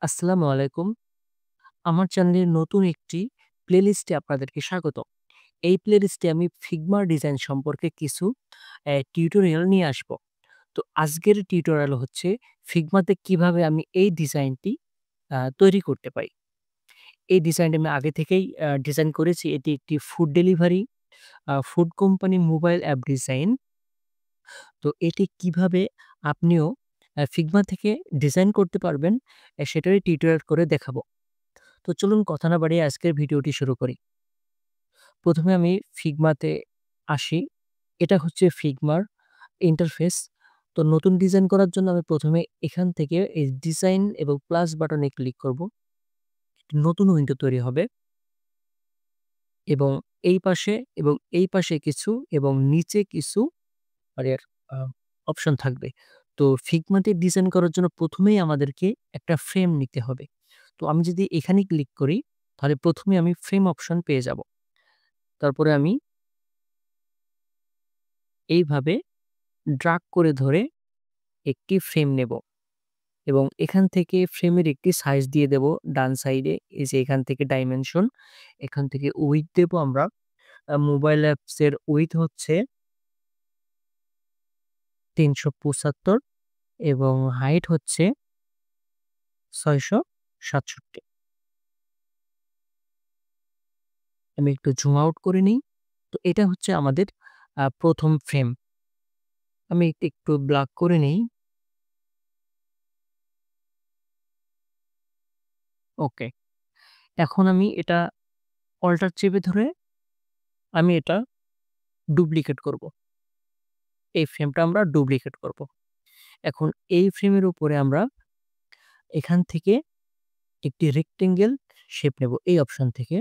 আসসালামু আলাইকুম। আমার চ্যানেলের নতুন একটি প্লেলিস্টে আপনাদেরকে স্বাগতম। এই প্লেলিস্টে আমি Figma ডিজাইন সম্পর্কে কিছু টিউটোরিয়াল নিয়ে আসবো। তো আজকের টিউটোরিয়াল হচ্ছে Figma তে কিভাবে আমি এই ডিজাইনটি তৈরি করতে পারি। এই ডিজাইনটা আমি আগে থেকেই ডিজাইন করেছি। এটি একটি food delivery food company mobile app design. তো এটি কিভাবে আপনিও Figma থেকে ডিজাইন করতে পারবেন সেটারই টিউটোরিয়াল করে দেখাবো। তো চলুন কথা না বাড়িয়ে আজকের ভিডিওটি শুরু করি। ১ম এ আমি Figma তে আসি। এটা হচ্ছে Figma র ইন্টারফেস। তো নতুন ডিজাইন করার জন্য আমি ১ম এ এখান থেকে এই ডিজাইন এবং প্লাস বাটনে ক্লিক করব। একটি নতুন উইন্ডো তৈরি হবে এবং এই পাশে এবং এই পাশে কিছু এবং নিচে কিছু এর আ অপশন থাকবে। তো Figma তে ডিজাইন করার জন্য ১ম এই আমাদেরকে একটা ফ্রেম নিতে হবে। তো আমি যদি এখানে ক্লিক করি তাহলে ১ম এ আমি ফ্রেম অপশন পেয়ে যাব। তারপরে আমি এইভাবে ড্রাগ করে ধরে একটি ফ্রেম নেব এবং এখান থেকে ফ্রেমের একটি সাইজ দিয়ে দেব ডান সাইডে। এই যে এখান থেকে ডাইমেনশন, এখান থেকে উইডথ দেব আমরা। মোবাইল অ্যাপসের উইডথ হচ্ছে ৩৭৫ এবং হাইট হচ্ছে ৬৬৭। আমি একটু জুম আউট করে নিই। তো এটা হচ্ছে আমাদের ১ম ফ্রেম। আমি এটি একটু ব্লাক করে নেই। ওকে। এখন আমি এটা অল্টার চেপে ধরে আমি এটা ডুপ্লিকেট করব। এই ফ্রেমটা আমরা ডুপ্লিকেট করব। এখন এই ফ্রেমের উপরে আমরা এখান থেকে একটি রেক্টেঙ্গেল শেপ নেব এই অপশন থেকে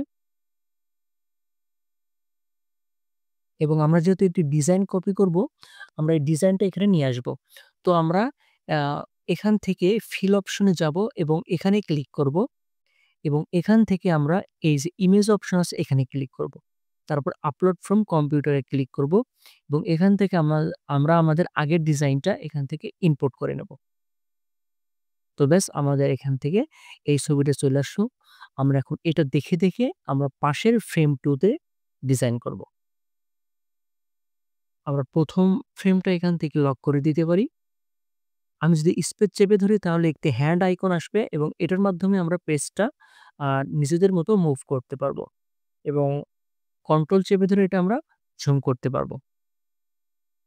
এবং আমরা যেহেতু একটি ডিজাইন কপি করব, আমরা এই ডিজাইনটা এখানে নিয়ে আসব। তো আমরা আ এখান থেকে ফিল অপশনে যাব এবং এখানে ক্লিক করব এবং এখান থেকে আমরা এই যে ইমেজ অপশন আছে এখানে ক্লিক করব। তারপর আপলোড ফ্রম কম্পিউটারে ক্লিক করব এবং এখান থেকে আমরা আমাদের আগের ডিজাইনটা এখান থেকে ইম্পোর্ট করে নেব। তো ব্যাস আমাদের এখান থেকে এই ছবিটা চলে আসলো। আমরা এখন এটা দেখে আমরা পাশের ফ্রেম 2 তে ডিজাইন করব। আমরা ১ম ফ্রেমটা এখান থেকে লক করে দিতে পারি। আমি যদি স্পেস চেপে ধরি তাহলে একটি হ্যান্ড আইকন আসবে এবং এটার মাধ্যমে আমরা পেজটা আ নিজেদের মতো মুভ করতে পারবো এবং কন্ট্রোল চেপে ধরে এটা আমরা জুম করতে পারবো।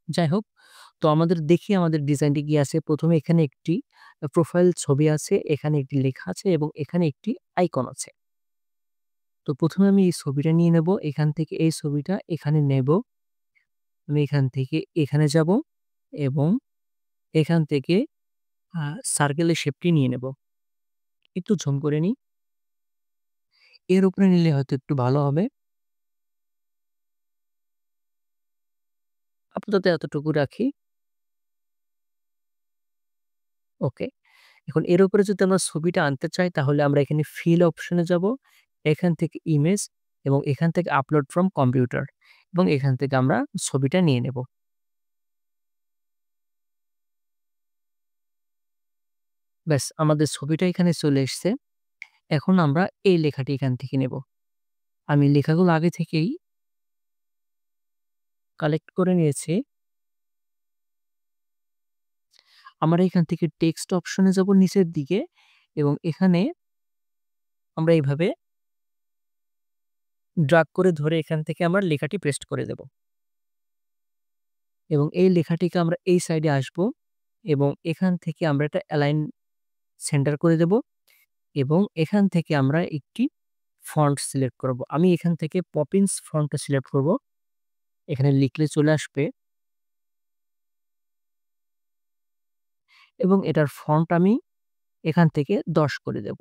যাই হোক, তো আমাদের দেখি আমাদের ডিজাইনটি কি আছে। ১ম এ এখানে একটি প্রোফাইল ছবি আছে, এখানে একটি লেখা আছে এবং এখানে একটি আইকন আছে। তো ১ম এ আমি এই ছবিটা নিয়ে নেব। এখান থেকে এই ছবিটা এখানে নেব। আমি এখান থেকে এখানে যাব এবং এখান থেকে আ সার্কেলের শেপটি নিয়ে নেব। একটু ঝুম করে নিই। এর উপরে নিলে হয়তো একটু ভালো হবে। আপাতত এতটুকু রাখি। ওকে। এখন এর উপরে যদি আমরা ছবিটা আনতে চাই তাহলে আমরা এখানে ফিল অপশনে যাব। এখান থেকে ইমেজ এবং এখান থেকে আপলোড ফ্রম কম্পিউটার এবং এখান থেকে আমরা ছবিটা নিয়ে নেব। ব্যাস আমাদের ছবিটা এখানে চলে এসছে। এখন আমরা এই লেখাটি এখান থেকে নেব। আমি লেখাগুলো আগে থেকেই কালেক্ট করে নিয়েছি। আমরা এখান থেকে টেক্সট অপশনে যাব নিচের দিকে এবং এখানে আমরা এইভাবে ড্রাগ করে ধরে এখান থেকে আমরা লেখাটি পেস্ট করে দেব এবং এই লেখাটিকে আমরা এই সাইডে আসব এবং এখান থেকে আমরা এটা অ্যালাইন সেন্টার করে দেব এবং এখান থেকে আমরা একটি ফন্ট সিলেক্ট করব। আমি এখান থেকে পপিন্স ফন্টটা সিলেক্ট করব। এখানে লিখলে চলে আসবে এবং এটার ফন্ট আমি এখান থেকে ১০ করে দেব।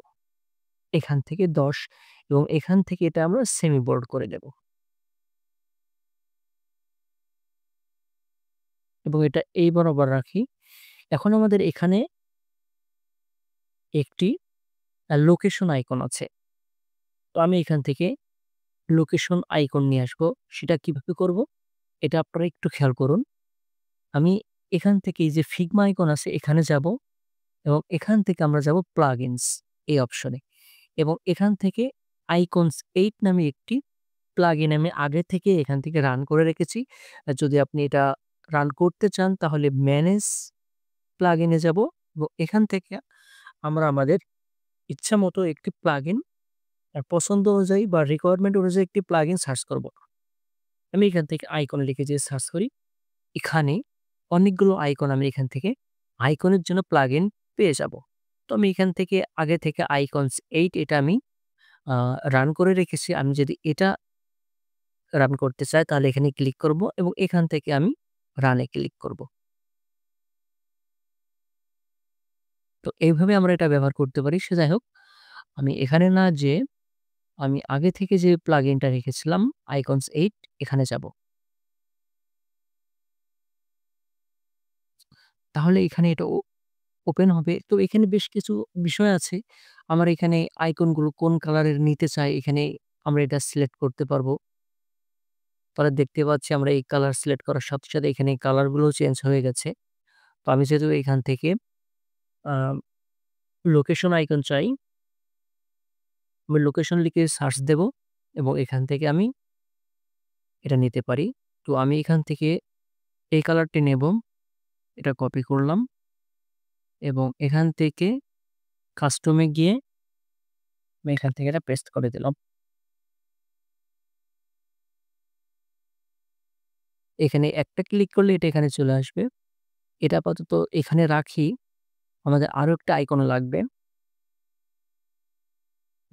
এখান থেকে ১০ এবং এখান থেকে এটা আমরা সেমি বোল্ড করে দেব এবং এটা এই বরাবর রাখি। এখন আমাদের এখানে একটি লোকেশন আইকন আছে। তো আমি এখান থেকে লোকেশন আইকন নিয়ে আসবো। সেটা কিভাবে করব? এটা আপনারা একটু খেয়াল করুন। আমি এখান থেকে এই যে ফিগমা আইকন আছে এখানে যাব এবং এখান থেকে আমরা যাব প্লাগইনস। এই অপশনে। এবং এখান থেকে আইকনস 8 নামে একটি প্লাগইন আমি আগে থেকে এখান থেকে রান করে রেখেছি। যদি আপনি এটা রান করতে চান তাহলে ম্যানেজ প্লাগইনে যাব এবং এখান থেকে আমরা আমাদের ইচ্ছামতো একটি প্লাগইন পছন্দ অনুযায়ী বা রিকোয়ারমেন্ট অনুযায়ী একটি প্লাগইন সার্চ করব। আমি এখান থেকে আইকন লিখে যে সার্চ করি, এখানে অনেকগুলো আইকন আমি এখান থেকে আইকনের জন্য প্লাগইন পেয়ে যাব। তো আমি এখান থেকে আগে থেকে আইকনস 8 এটা আমি আ রান করে রেখেছি। আমি যদি এটা রান করতে চাই তাহলে এখানে ক্লিক করব এবং এখান থেকে আমি রানে ক্লিক করব। তো এইভাবে আমরা এটা ব্যবহার করতে পারি। সে যাই হোক, আমি এখানে না যেয়ে আমি আগে থেকে যে প্লাগইনটা রেখেছিলাম আইকনস 8 এখানে যাব। তাহলে এখানে এটা ওপেন হবে। তো এখানে বেশ কিছু বিষয় আছে। আমার এখানে আইকনগুলো কোন কালারের নিতে চাই এখানে আমরা এটা সিলেক্ট করতে পারবো। পরে দেখতে পাচ্ছি আমরা এই কালার সিলেক্ট করার সাথে, সাথে এখানে কালারগুলোও চেঞ্জ হয়ে গেছে। তো আমি যেহেতু এখান থেকে আ লোকেশন আইকন চাই, আমি লোকেশন লিখে সার্চ দেব এবং এখান থেকে আমি এটা নিতে পারি। তো আমি এখান থেকে এই কালারটি নেব। এটা কপি করলাম এবং এখান থেকে কাস্টম এ গিয়ে আমি এখান থেকে এটা পেস্ট করে দিলাম। এখানে একটা ক্লিক করলে এটা এখানে চলে আসবে। এটা আপাতত এখানে রাখি। আমাদের আরো একটা আইকন লাগবে।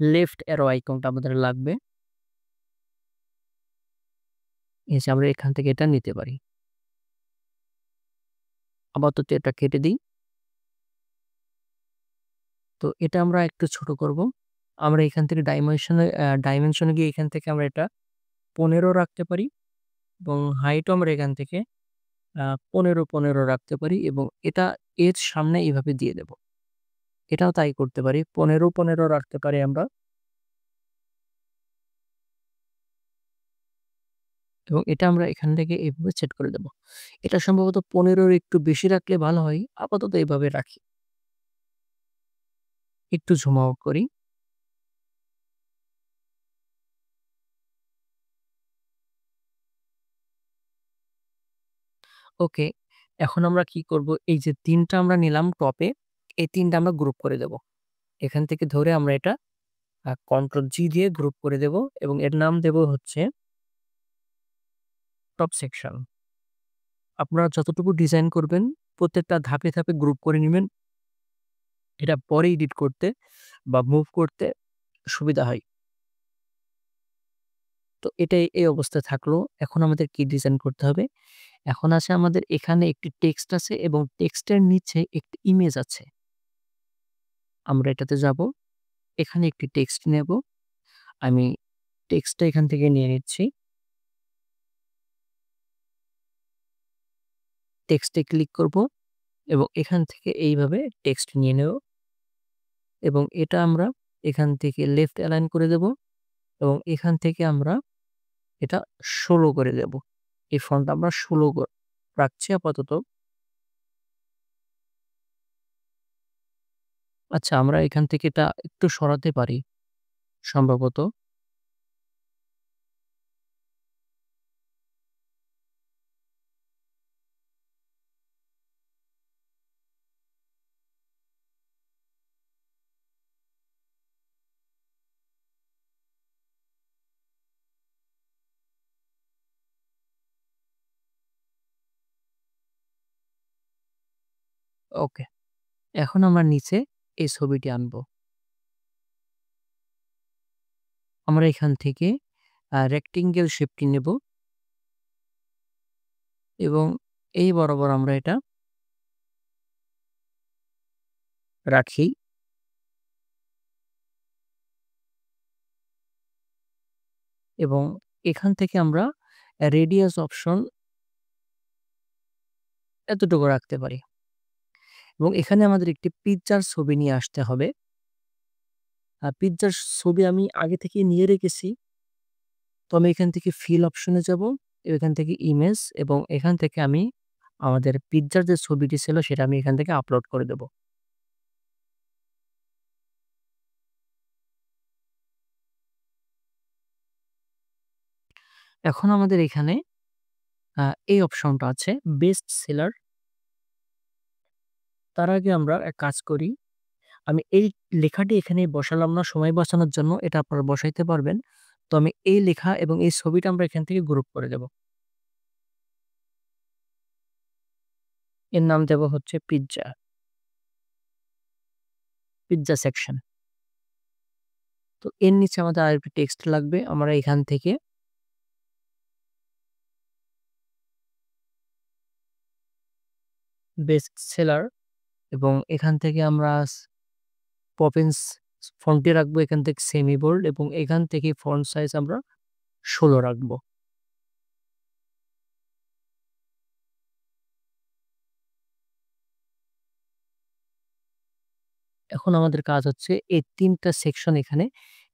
লেফট অ্যারো আইকনটা আমাদের লাগবে। এই যে আমরা এখান থেকে এটা নিতে পারি। আপাতত এটা কেটে দেই। তো এটা আমরা একটু ছোট করব। আমরা এখান থেকে ডাইমেনশন এ গিয়ে এখান থেকে আমরা এটা ১৫ রাখতে পারি এবং হাইটও আমরা এখান থেকে ১৫ রাখতে পারি এবং এটা এর সামনে এভাবে দিয়ে দেব। এটাও তাই করতে পারি। ১৫ রাখতে পারি আমরা এবং এটা আমরা এখান থেকে এভাবে সেট করে দেব। এটা সম্ভবত ১৫ এর একটু বেশি রাখলে ভালো হয়। আপাতত এভাবে রাখি। একটু জুম আউট করি। ওকে। এখন আমরা কি করব? এই যে ৩ টা আমরা নিলাম টপে, এই ৩ টা আমরা গ্রুপ করে দেব। এখান থেকে ধরে আমরা এটা কন্ট্রোল জি দিয়ে গ্রুপ করে দেব এবং এর নাম দেব হচ্ছে টপ সেকশন। আপনারা যতটুকু ডিজাইন করবেন প্রত্যেকটা ধাপে, ধাপে গ্রুপ করে নিবেন। এটা পরে এডিট করতে বা মুভ করতে সুবিধা হয়। তো এটাই এই অবস্থায় থাকলো। এখন আমাদের কি ডিজাইন করতে হবে? এখন আছে আমাদের এখানে একটি টেক্সট আছে এবং টেক্সটের নিচে একটি ইমেজ আছে। আমরা এটাতে যাব। এখানে একটি টেক্সট নেব। আমি টেক্সটটা এখান থেকে নিয়ে নিচ্ছি। টেক্সটে ক্লিক করব এবং এখান থেকে এইভাবে টেক্সট নিয়ে নেব এবং এটা আমরা এখান থেকে লেফট অ্যালাইন করে দেব এবং এখান থেকে আমরা এটা ১৬ করে দেব। এই ফন্টটা আমরা ১৬ রাখছি আপাতত। আচ্ছা, আমরা এখান থেকে এটা একটু সরাতে পারি সম্ভবত। ওকে। এখন আমরা নিচে এই ছবিটি আনবো। আমরা এখান থেকে রেক্টেঙ্গেল শেপটি নেব এবং এই বরাবর আমরা এটা রাখি এবং এখান থেকে আমরা রেডিয়াস অপশন এতটুকু রাখতে পারি এবং এখানে আমাদের একটি পিজ্জার ছবি নিয়ে আসতে হবে। পিজ্জার ছবি আমি আগে থেকেই নিয়ে রেখেছি। তো আমি এখান থেকে ফিল অপশনে যাব। এখান থেকে ইমেজ এবং এখান থেকে আমি আমাদের পিজ্জার যে ছবিটি ছিল সেটা আমি এখান থেকে আপলোড করে দেব। এখন আমাদের এখানে এই অপশনটা আছে বেস্ট সেলার। তার আগে আমরা এক কাজ করি। আমি এই লেখাটি এখানে বসালাম না সময় বাঁচানোর জন্য, এটা আপনারা বসাইতে পারবেন। তো আমি এই লেখা এবং এই ছবিটা আমরা এখান থেকে গ্রুপ করে দেব। এর নাম দেব হচ্ছে পিজ্জা, পিজ্জা সেকশন। তো এর নিচে আমাদের আরেকটা টেক্সট লাগবে। আমরা এখান থেকে বেস্ট সেলার এবং এখান থেকে আমরা পপিন্স ফন্টে রাখবো, এখান থেকে সেমি বোল্ড এবং এখান থেকে ফন্ট সাইজ আমরা ১৬ রাখবো। এখন আমাদের কাজ হচ্ছে এই ৩ টা সেকশন এখানে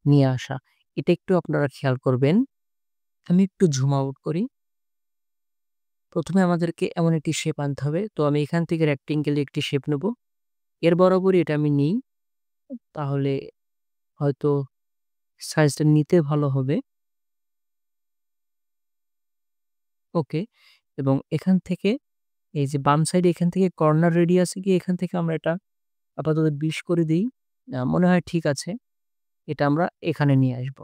নিয়ে আসা। এটা একটু আপনারা খেয়াল করবেন। আমি একটু জুম আউট করি। ১ম এ আমাদেরকে এমন একটি শেপ আনতে হবে। তো আমি এখান থেকে রেক্টেঙ্গেল একটি শেপ নেব। এর বরাবরই এটা আমি নিই। তাহলে হয়তো সাইজটা নিতে ভালো হবে। ওকে। এবং এখান থেকে এই যে বাম সাইডে এখান থেকে কর্নার রেডিয়াসে গিয়ে এখান থেকে আমরা এটা আপাতত ২০ করে দেই। মনে হয় ঠিক আছে। এটা আমরা এখানে নিয়ে আসব।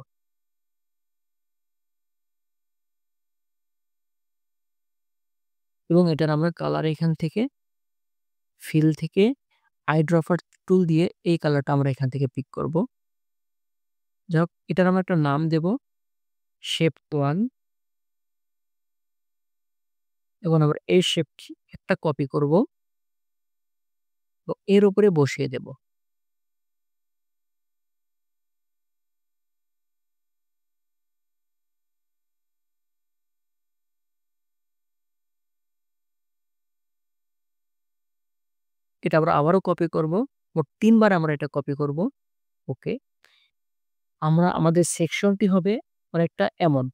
এবং এটার আমরা কালার এখান থেকে ফিল থেকে আইড্রপার টুল দিয়ে এই কালারটা আমরা এখান থেকে পিক করব। যাই হোক, এটার আমরা একটা নাম দেব শেপ 1 এবং আমরা এই শেপটি একটা কপি করব এবং এর উপরে বসিয়ে দেব। এটা আমরা আবারও কপি করব। মোট ৩ বার আমরা এটা কপি করব। ওকে। আমাদের সেকশনটি হবে অনেকটা এমন।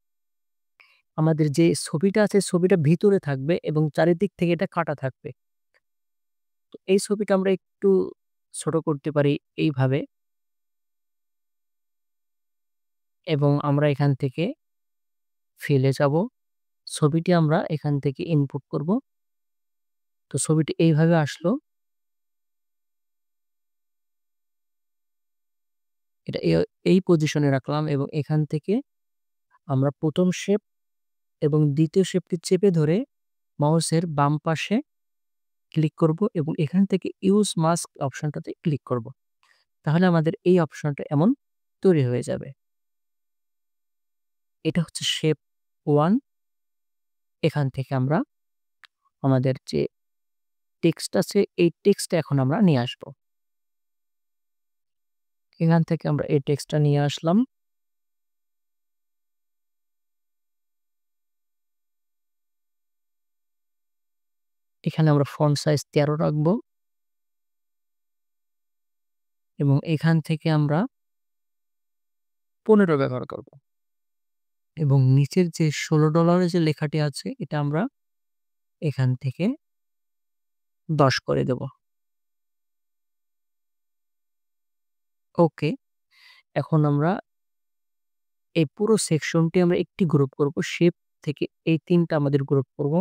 আমাদের যে ছবিটা আছে ছবিটা ভিতরে থাকবে এবং চারিদিক থেকে এটা কাটা থাকবে। তো এই ছবিটা আমরা একটু ছোট করতে পারি এইভাবে এবং আমরা এখান থেকে ফিলে যাব। ছবিটি আমরা এখান থেকে ইনপুট করব। তো ছবিটি এইভাবে আসলো। এটা এই পজিশনে রাখলাম এবং এখান থেকে আমরা ১ম শেপ এবং ২য় শেপটি চেপে ধরে মাউসের বাম পাশে ক্লিক করব এবং এখান থেকে ইউজ মাস্ক অপশনটাতে ক্লিক করব। তাহলে আমাদের এই অপশনটা এমন তৈরি হয়ে যাবে। এটা হচ্ছে শেপ 1। এখান থেকে আমরা আমাদের যে টেক্সট আছে এই টেক্সটটা এখন আমরা নিয়ে আসব। এখান থেকে আমরা এই টেক্সটটা নিয়ে আসলাম। এখানে আমরা ফন্ট সাইজ ১৩ রাখবো এবং এখান থেকে আমরা ১৫ ব্যবহার করব। এবং নিচের যে $১৬ এর যে লেখাটি আছে এটা আমরা এখান থেকে ১০ করে দেব। ওকে। এখন আমরা এই পুরো সেকশনটি আমরা একটি গ্রুপ করব। শেপ থেকে এই ৩ টা আমাদের গ্রুপ করব।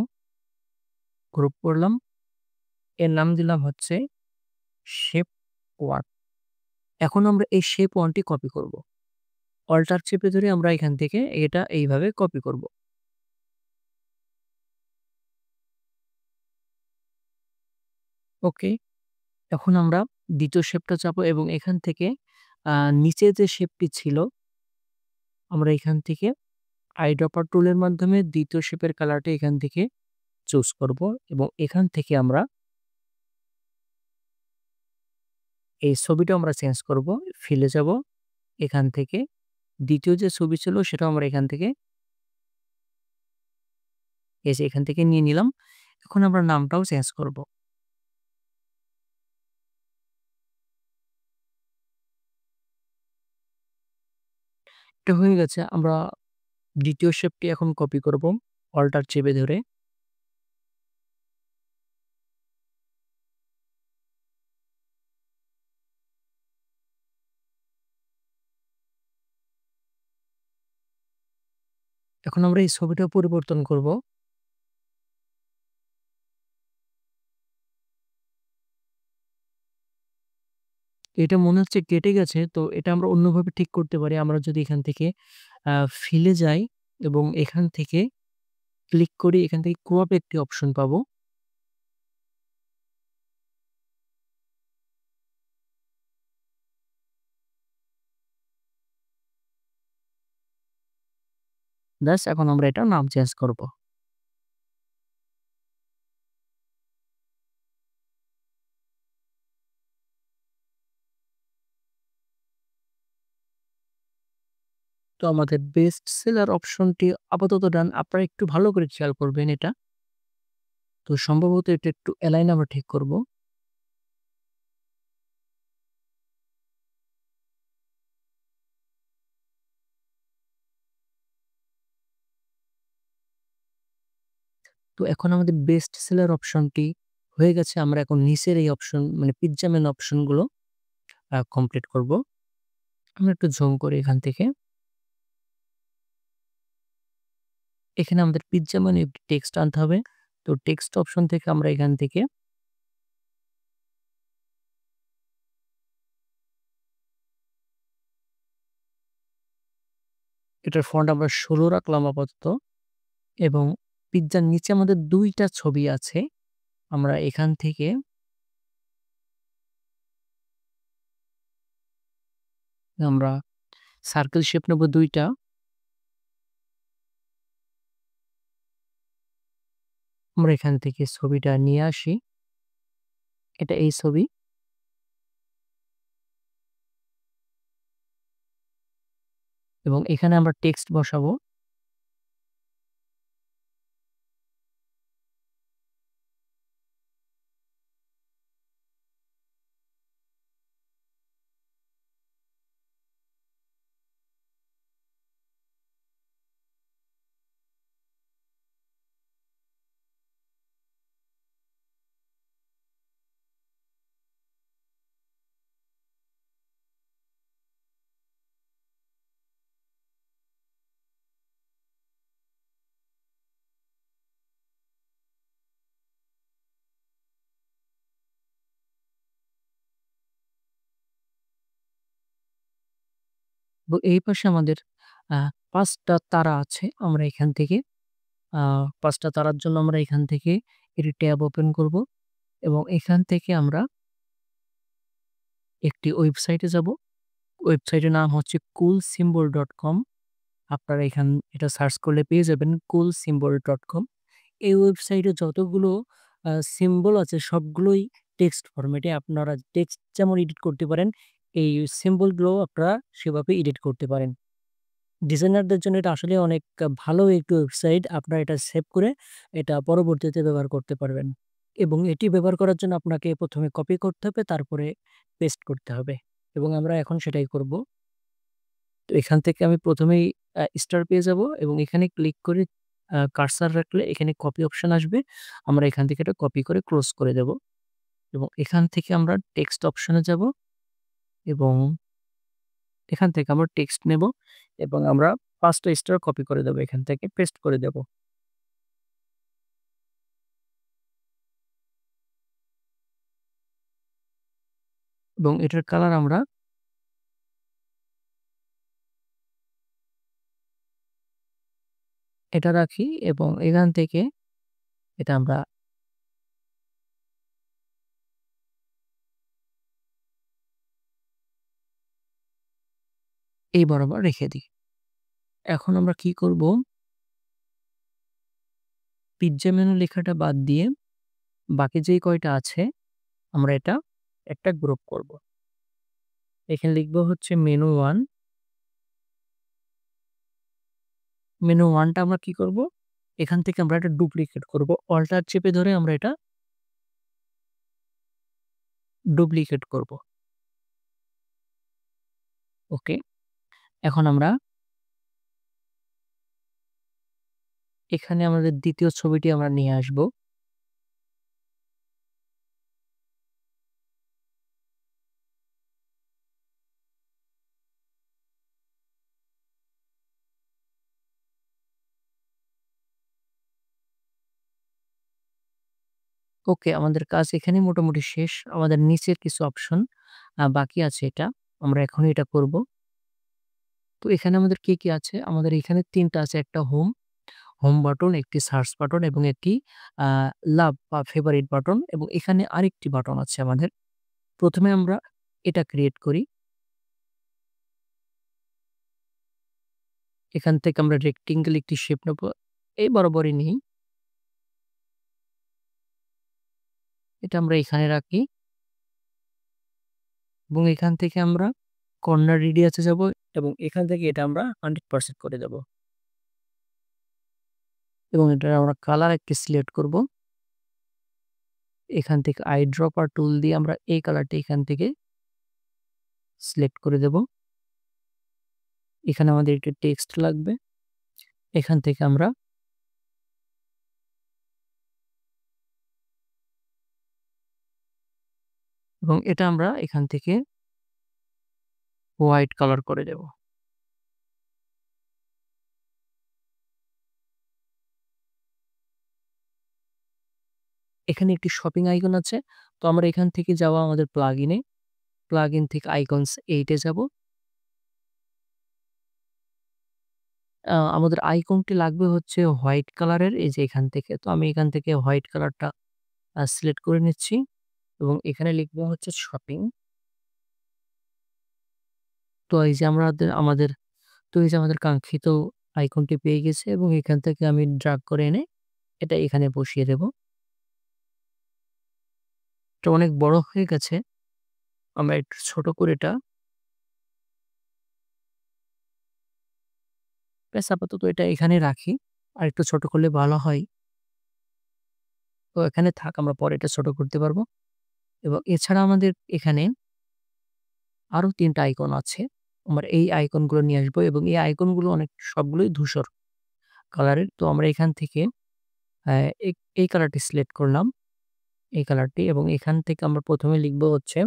গ্রুপ করলাম। এর নাম দিলাম হচ্ছে শেপ 1। এখন আমরা এই শেপ 1 টি কপি করব। অল্টার চেপে ধরে আমরা এখান থেকে এটা এইভাবে কপি করব। ওকে। এখন আমরা ২য় শেপটা চাপবো এবং এখান থেকে আ নিচে যে শেপটি ছিল আমরা এখান থেকে আইড্রপার টুলের মাধ্যমে ২য় শেপের কালারটা এখান থেকে চুজ করব এবং এখান থেকে আমরা এই ছবিটা আমরা চেঞ্জ করব। ফিলে যাব। এখান থেকে ২য় যে ছবি ছিল সেটাও আমরা এখান থেকে এই যে এখান থেকে নিয়ে নিলাম। এখন আমরা নামটাও চেঞ্জ করব। এটা হয়ে গেছে। আমরা ২য় শেপটি এখন কপি করব। অল্টার চেপে ধরে। এখন আমরা এই ছবিটা পরিবর্তন করব। এটা মনে হচ্ছে কেটে গেছে। তো এটা আমরা অন্যভাবে ঠিক করতে পারি। আমরা যদি এখান থেকে আ ফিল এ যাই এবং এখান থেকে ক্লিক করি, এখান থেকে ক্রপ একটি অপশন পাবো। ব্যাস এখন আমরা এটার নাম চেঞ্জ করব। তো আমাদের বেস্ট সেলার অপশনটি আপাতত ডান। আপনারা একটু ভালো করে খেয়াল করবেন এটা। তো সম্ভবত এটা একটু এলাইন আমরা ঠিক করব। তো এখন আমাদের বেস্ট সেলার অপশনটি হয়ে গেছে। আমরা এখন নিচের এই অপশন মানে পিজ্জা মেনু অপশনগুলো কমপ্লিট করব। আমরা একটু জুম করি এখান থেকে। এখানে আমাদের পিজ্জা মেনু একটি টেক্সট আনতে হবে। তো টেক্সট অপশন থেকে আমরা এখান থেকে এটার ফন্ট আমরা ১৬ রাখলাম আপাতত এবং পিজ্জার নিচে আমাদের ২ টা ছবি আছে। আমরা এখান থেকে আমরা সার্কেল শেপ নেব ২ টা। আমরা এখান থেকে ছবিটা নিয়ে আসি। এটা এই ছবি এবং এখানে আমরা টেক্সট বসাবো। এবং এই পাশে আমাদের আ ৫ টা তারা আছে। আমরা এখান থেকে আ ৫ টা তারার জন্য আমরা এখান থেকে এটি ট্যাব ওপেন করব এবং এখান থেকে আমরা একটি ওয়েবসাইটে যাব। ওয়েবসাইটের নাম হচ্ছে coolsymbol.com। আপনারা এটা সার্চ করলে পেয়ে যাবেন coolsymbol.com। এই ওয়েবসাইটে যতগুলো সিম্বল আছে সবগুলোই টেক্সট ফরম্যাটে। আপনারা টেক্সট যেমন এডিট করতে পারেন, এই সিম্বলগুলোও আপনারা সেভাবে এডিট করতে পারেন। ডিজাইনারদের জন্য এটা আসলে অনেক ভালো একটি ওয়েবসাইট। আপনারা এটা সেভ করে এটা পরবর্তীতে ব্যবহার করতে পারবেন। এবং এটি ব্যবহার করার জন্য আপনাকে ১ম এ কপি করতে হবে, তারপরে পেস্ট করতে হবে। এবং আমরা এখন সেটাই করব। তো এখান থেকে আমি ১ম এই স্টার পেয়ে যাব এবং এখানে ক্লিক করে কার্সর রাখলে এখানে কপি অপশন আসবে। আমরা এখান থেকে এটা কপি করে ক্লোজ করে দেব এবং এখান থেকে আমরা টেক্সট অপশনে যাব এবং এখান থেকে আমরা টেক্সট নেব এবং আমরা ৫ টা স্টার কপি করে দেব। এখান থেকে পেস্ট করে দেব এবং এটার কালার আমরা এটা রাখি এবং এখান থেকে এটা আমরা এই বরাবর রেখে দিই। এখন আমরা কি করব, পিজ্জা মেনু লেখাটা বাদ দিয়ে বাকি যেই কয়টা আছে আমরা এটা একটা গ্রুপ করব। এখানে লিখব হচ্ছে মেনু 1। মেনু 1 টা আমরা কি করব? এখান থেকে আমরা এটা ডুপ্লিকেট করব। অল্টার চেপে ধরে আমরা এটা ডুপ্লিকেট করব। ওকে। এখন আমরা এখানে আমাদের ২য় ছবিটি আমরা নিয়ে আসব। ওকে, আমাদের কাজ এখানে মোটামুটি শেষ। আমাদের নিচের কিছু অপশন বাকি আছে এটা। আমরা এখনই এটা করব। তো এখানে আমাদের কি আছে? আমাদের এখানে ৩ টা আছে। একটা হোম বাটন, একটি সার্চ বাটন এবং একটি আ লাভ বা ফেভারিট বাটন এবং এখানে আরেকটি বাটন আছে আমাদের। ১ম এ আমরা এটা ক্রিয়েট করি। এখান থেকে আমরা রেক্টেঙ্গেল একটি শেপ নেব। এই বরাবরই নেই। এটা আমরা এখানে রাখি এবং এখান থেকে আমরা কর্নার রেডিয়াস এ যাব এবং এখান থেকে এটা আমরা 100% করে দেব এবং এটার আমরা কালার একটি সিলেক্ট করব। এখান থেকে আই ড্রপার টুল দিয়ে আমরা এই কালারটি এখান থেকে সিলেক্ট করে দেব। এখানে আমাদের একটি টেক্সট লাগবে। এখান থেকে আমরা এবং এটা আমরা এখান থেকে হোয়াইট কালার করে দেব। এখানে একটি শপিং আইকন আছে। তো আমরা এখান থেকে যাওয়া আমাদের প্লাগইনে, প্লাগইন থেকে আইকনস 8 এ যাব। আমাদের আইকনটি লাগবে হচ্ছে হোয়াইট কালারের এই যে এখান থেকে। তো আমি এখান থেকে হোয়াইট কালারটা সিলেক্ট করে নিচ্ছি এবং এখানে লিখব হচ্ছে শপিং। তো এই যে আমাদের তো এই যে আমাদের কাঙ্ক্ষিত আইকনটি পেয়ে গেছি এবং এখান থেকে আমি ড্রাগ করে এনে এটা এখানে বসিয়ে দেব। এটা অনেক বড় হয়ে গেছে। আমরা একটু ছোট করে এটা ব্যাস আপাতত এটা এখানে রাখি। আরেকটু ছোট করলে ভালো হয়। তো এখানে থাক আমরা পরে এটা ছোট করতে পারবো এবং এছাড়া আমাদের এখানে আরো ৩ টা আইকন আছে। আমরা এই আইকনগুলো নিয়ে আসবো এবং এই আইকনগুলো সবগুলোই ধূসর কালারের। তো আমরা এখান থেকে অ্যা এই এই কালারটি সিলেক্ট করলাম, এই কালারটি এবং এখান থেকে আমরা ১ম এ লিখব হচ্ছে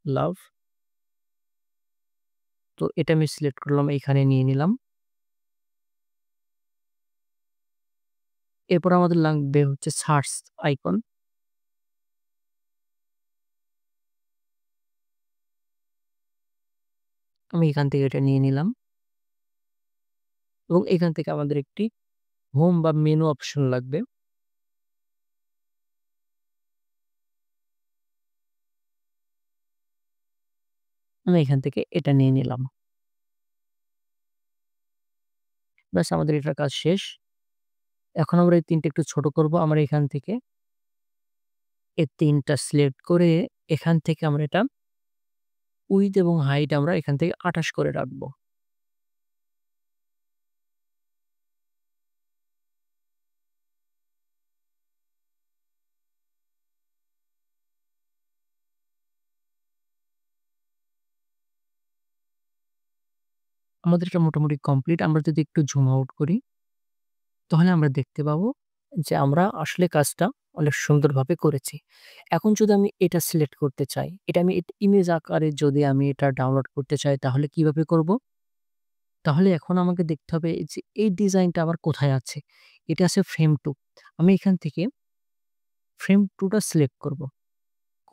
লাভ। তো এটা আমি সিলেক্ট করলাম, এখানে নিয়ে নিলাম। এরপর আমাদের লাগবে হচ্ছে সার্চ আইকন। আমি এখান থেকে এটা নিয়ে নিলাম এবং এখান থেকে আমাদের একটি হোম বা মেনু অপশন লাগবে। আমি এখান থেকে এটা নিয়ে নিলাম। ব্যাস আমাদের এটার কাজ শেষ। এখন আমরা এই ৩ টা একটু ছোট করব। আমরা এখান থেকে এই ৩ টা সিলেক্ট করে এখান থেকে আমরা এটা উইডথ এবং হাইট আমরা এখান থেকে ২৮ করে রাখবো। আমাদের এটা মোটামুটি কমপ্লিট। আমরা যদি একটু জুম আউট করি, তাহলে আমরা দেখতে পাবো যে আমরা আসলে কাজটা অনেক সুন্দরভাবে করেছি। এখন যদি আমি এটা সিলেক্ট করতে চাই, এটা আমি ইমেজ আকারে যদি আমি এটা ডাউনলোড করতে চাই তাহলে কিভাবে করব? তাহলে এখন আমাকে দেখতে হবে যে এই ডিজাইনটা আবার কোথায় আছে? এটা আছে ফ্রেম 2। আমি এখান থেকে ফ্রেম 2 টা সিলেক্ট করব।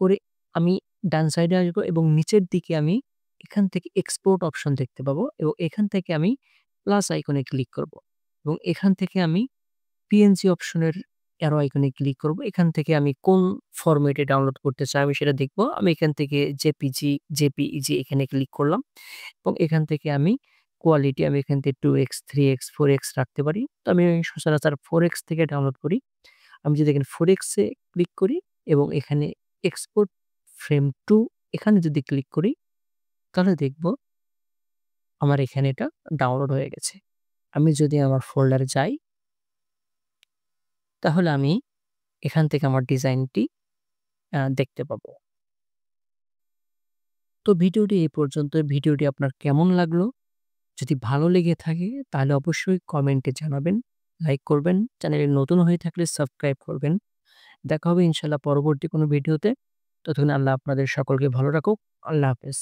করে আমি ডান সাইডে আসবো এবং নিচের দিকে আমি এখান থেকে এক্সপোর্ট অপশন দেখতে পাবো এবং এখান থেকে আমি প্লাস আইকনে ক্লিক করব এবং এখান থেকে আমি পিএনজি অপশনের অ্যারো আইকনে ক্লিক করব। এখান থেকে আমি কোন ফরম্যাটে ডাউনলোড করতে চাই আমি সেটা দেখব। আমি এখান থেকে জেপিইজি এখানে ক্লিক করলাম এবং এখান থেকে আমি কোয়ালিটি আমি এখান থেকে 2x, 3x, 4x রাখতে পারি। তো আমি সচরাচর 4x থেকে ডাউনলোড করি। আমি যদি এখানে 4x এ ক্লিক করি এবং এখানে এক্সপোর্ট ফ্রেম টু এখানে যদি ক্লিক করি, তাহলে দেখব আমার এখানে এটা ডাউনলোড হয়ে গেছে। আমি যদি আমার ফোল্ডারে যাই, তাহলে আমি এখান থেকে আমার ডিজাইনটি দেখতে পাবো। তো ভিডিওটি এই পর্যন্ত। ভিডিওটি আপনার কেমন লাগলো? যদি ভালো লেগে থাকে তাহলে অবশ্যই কমেন্টে জানাবেন, লাইক করবেন, চ্যানেলে নতুন হয়ে থাকলে সাবস্ক্রাইব করবেন। দেখা হবে ইনশাআল্লাহ পরবর্তী কোনো ভিডিওতে। ততক্ষণ আল্লাহ আপনাদের সকলকে ভালো রাখুক। আল্লাহ হাফেজ।